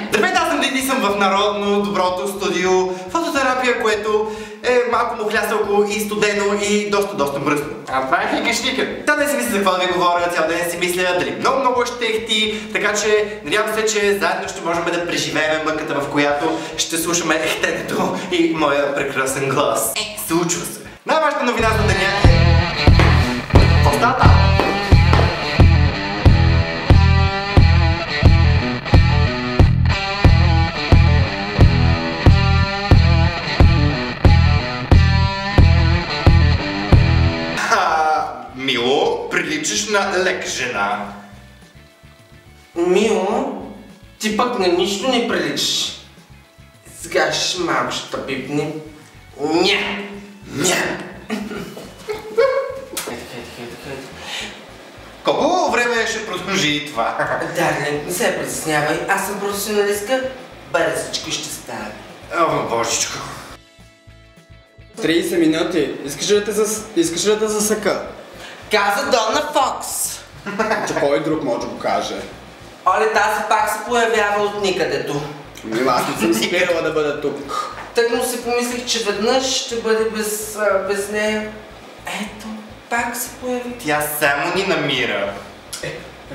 Здравейте, аз съм Диди, съм в Народно доброто студио фототерапия, което е малко мухлясалко и студено и доста мръсно. А това е хикаш-тикър. Та не си мисля за какво да ви говоря, цял ден си мисля дали много ще ехти, така че надявам се, че заедно ще можем да преживеем мъката, в която ще слушаме ехтенето и моя прекрасен глас. Случва се. Най-важната новина за деня е... в стата! Мило, приличаш на лек жена. Мило, ти пък на нищо не приличаш. Сега малко ще пипни. Ня! Колко време ще продължи това? Дарлин, не се притеснявай, аз съм професионалистка, бързичко ще стане. О, божичко. 30 минути. Искаш ли да те засека? Каза Дона Фокс. Че кой друг може да го каже? Оле, тази пак се появява от никъдето. Мила, аз не съм спирала да бъда тук. Тък му си помислих, че веднъж ще бъде без нея. Ето, пак се появи. Тя само ни намира.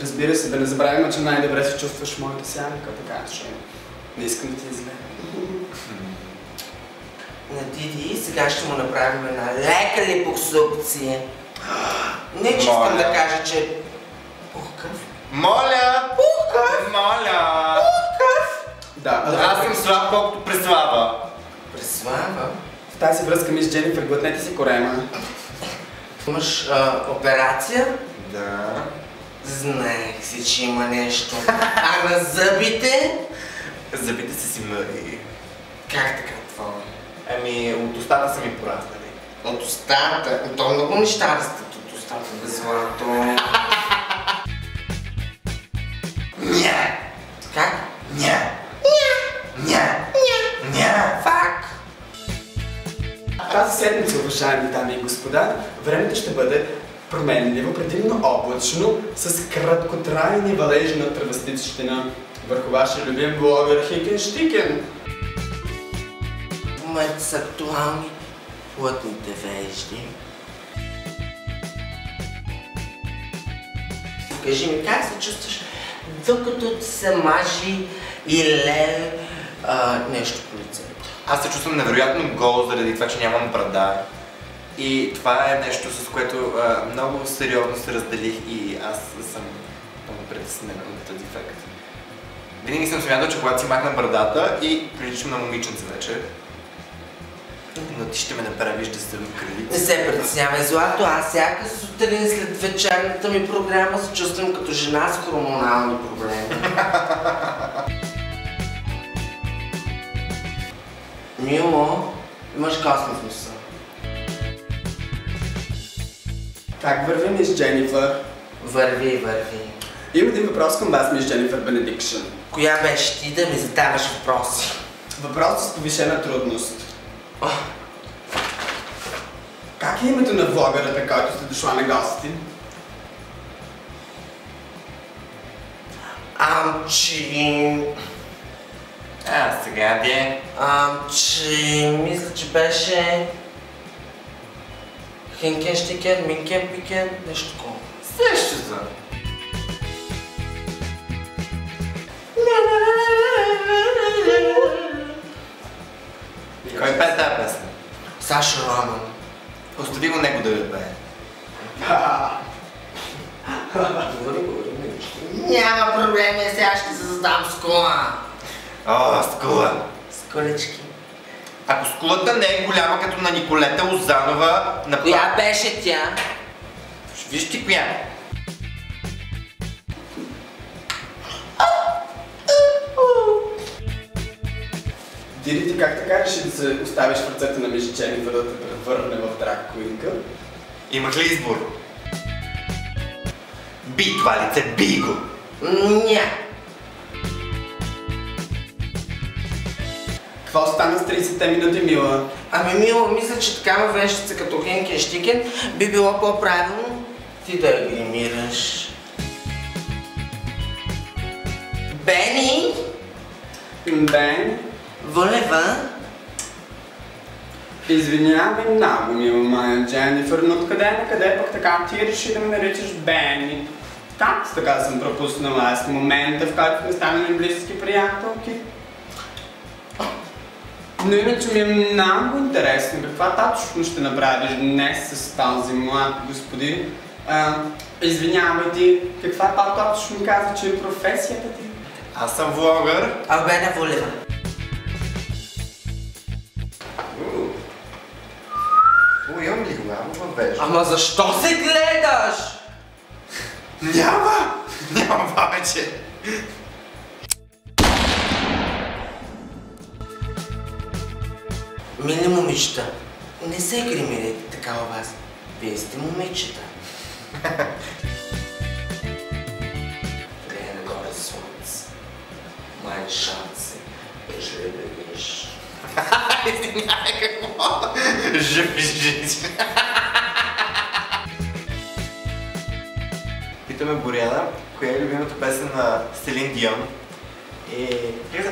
Разбира се, да не забравим, че най-добре се чувстваш моята сянка, така че не искам да ти е зле. На Диди сега ще му направим една лека липосукция. Не, че искам да кажа, че... Пухкав? Моля! Пухкав! Моля! Пухкав! Да, аз съм слаб, колкото Преслава. Преслава? В тази връзка мис Дженифър, глътнете си корема. Имаш операция? Да. Знаех си, че има нещо. А на зъбите? Зъбите са си мъри. Как така това? Ами, от устата са ми пораснали. От устата? То много неща растат от устата, бе, злато. Ня! Как? Ня! Ня! Фак! Тази седмица, уважаеми дами и господа, времето ще бъде променливо, предимно облачно, с краткотрайни валежи на тръвастичщина върху вашия любим блогър Хикен-Штикен. В момента са актуални плътните вежди. Кажи ми, как се чувстваш, докато ти се мажи и лее нещо по лицето? Аз се чувствам невероятно гол заради това, че нямам брада. И това е нещо, с което много сериозно се разделих и аз съм много притеснен от този факт. Винаги съм смятал, че когато си махна брадата и приличам на момиченце вече, но ти ще ме направиш да съм кралица. Не се притеснявай, злато, аз всяка сутрин след вечерната ми програма се чувствам като жена с хормонални проблеми. Мило, имаш косми в носа. Как върви, мис Дженифър? Върви. Имам един въпрос към вас, мис Дженифър Бенедикшън. Коя беше ти да ми задаваш въпроси? Въпрос с повишена трудност. Как е името на влогърата, който сте дошла на гости? Сега де? Мисля, че беше... Хинкен-Штикен, Минкен-Пикен, нещо такова. Същото. Кой пее тази песен? Саша Роман. Остави го него да я пее. Говори. Няма проблеми, сега ще се задам с кола. О, скула. С колечки. Ако скулата не е голяма като на Николета Лозанова... Коя беше тя? Виж ти коя. Диди, ти как така реши да се оставиш в ръцете на мис Дженифър да те превърне в драг куинка? Имах ли избор? Би това лице, би го! Ня. Какво стана с 30-те минути, Мила? Ами, Мила, мисля, че такава вещица като Хинкен-Штикен би било по-правилно ти да я гримираш. Бени? Бен? Волева? Извинявай много, мила моя Дженифър, но откъде на къде пък така ти реши да ме наричаш Бени? Как с така съм пропуснала аз момента, в който сме станали близки приятелки? Но иначе ми е много интересно каква точно ще направиш днес с този млад господин. Извинявай ти, каква точно ми каза, че е професията ти? Аз съм влогър. Албена Волева. Имам ли голямо въвежда? Ама защо се гледаш? Няма повече. Мили момичета, не се гримирайте така у вас. Вие сте момичета. Гледай нагоре слънце. Май шанси. Живиш. Извинявай, какво? Живиш. Питаме Боряна, коя е любимата песен на Селин Дион? И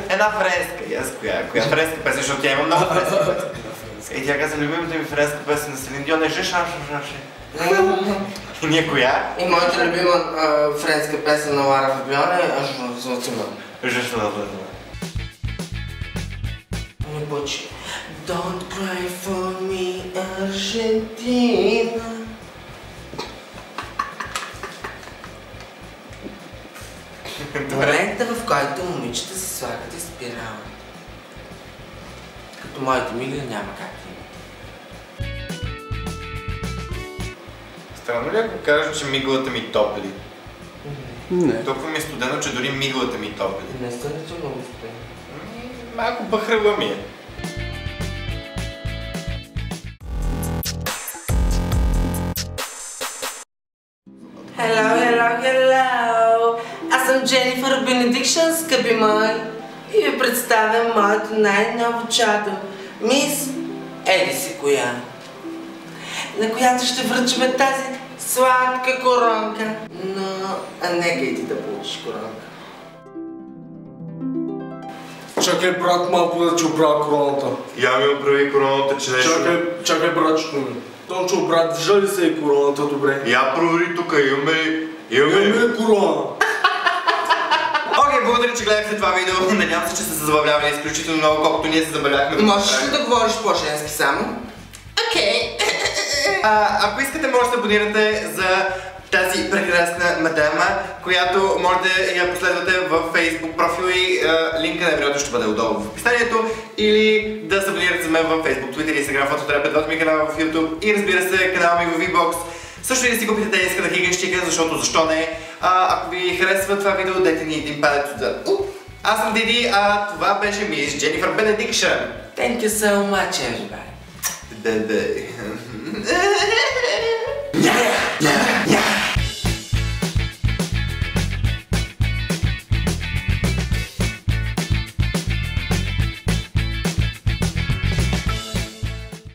една френска, и аз коя френска песен, защото тя има много френска песен. И тя каза, любимата ми френска песен на Селин Дион е Жешашашаши. И ние коя? И моята любима френска песен на Лара Фабион е Жешашашаши. Не почи. Don't cry for me, Аржентина. В момента, в който момичета си слагате спирала. Като моите мигли няма как да имат. Странно ли ако кажа, че миглата ми топли? Не. Толкова ми е студено, че дори миглата ми топли. Не сте ли, че много студено? Малко бъхръва ми е. Hello! Аз съм Дженифър Бенедикшън, скъпи мои, и ви представям моето най-ново чадо, мис Еди си коя, на която ще връчим тази сладка коронка. Но нека и ти да получиш коронка. Чакай, брат, малко да ти оправя короната. Я ми оправи короната, че нещо... Чакай, братчето ми. Тончо, брат, вижда ли се и короната добре? Я провери тук, Имаме корона. Окей, благодаря, че гледахте това видео. Надявам се, че сте се забавлявали изключително много, колкото ние се забавляхме да Можеш ли да говориш по-женски само? Окей. Ако искате, може да абонирате за тази прекрасна мадама, която може да я последвате във Facebook профила и линка най-вероятно ще бъде отдолу в описанието, или да се абонирате за мен във Facebook, Twitter и Instagram, фототерапия, двата ми канала в YouTube и разбира се канала ми в VBOX. Също и да си купите тениска на Higgins Chicken, защото защо не? Ако ви харесва това видео, дайте ни един палец отзад. Аз съм Диди, а това беше мис Дженифър Бенедикшън. Thank you so much, everybody. Bye-bye.